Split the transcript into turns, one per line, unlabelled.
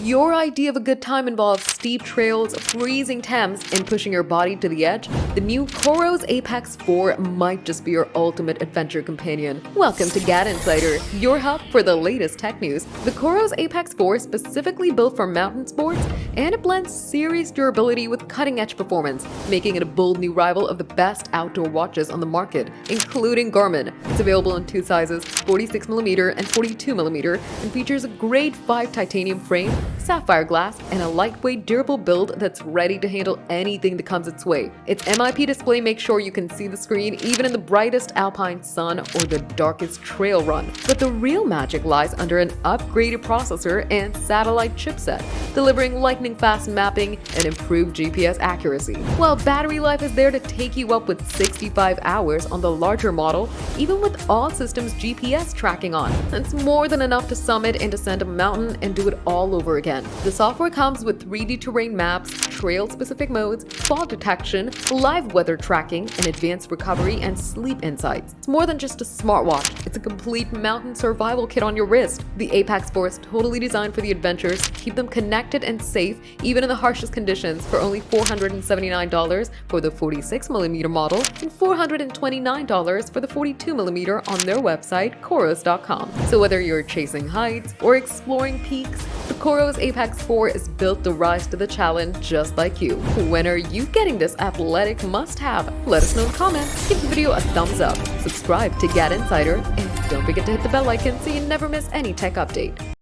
your idea of a good time involves steep trails, freezing temps, and pushing your body to the edge, the new COROS Apex 4 might just be your ultimate adventure companion. Welcome to GadInsider, your hub for the latest tech news. The COROS Apex 4 is specifically built for mountain sports, and it blends serious durability with cutting-edge performance, making it a bold new rival of the best outdoor watches on the market, including Garmin. It's available in two sizes, 46mm and 42mm, and features a grade 5 titanium frame, sapphire glass, and a lightweight, durable build that's ready to handle anything that comes its way. Its MIP display makes sure you can see the screen even in the brightest alpine sun or the darkest trail run. But the real magic lies under an upgraded processor and satellite chipset, delivering lightning-fast mapping and improved GPS accuracy. While battery life is there to take you up with 65 hours on the larger model, even with all systems GPS tracking on. It's more than enough to summit and descend a mountain and do it all over again. The software comes with 3D terrain maps, trail-specific modes, fall detection, live weather tracking, and advanced recovery and sleep insights. It's more than just a smartwatch, it's a complete mountain survival kit on your wrist. The Apex 4 is totally designed for the adventures. Keep them connected and safe, even in the harshest conditions, for only $479 for the 46mm model and $429 for the 42mm on their website, coros.com. So whether you're chasing heights or exploring peaks, the COROS Apex 4 is built to rise to the challenge just like you. When are you getting this athletic must-have? Let us know in the comments, give the video a thumbs up, subscribe to GadInsider, and don't forget to hit the bell icon so you never miss any tech update.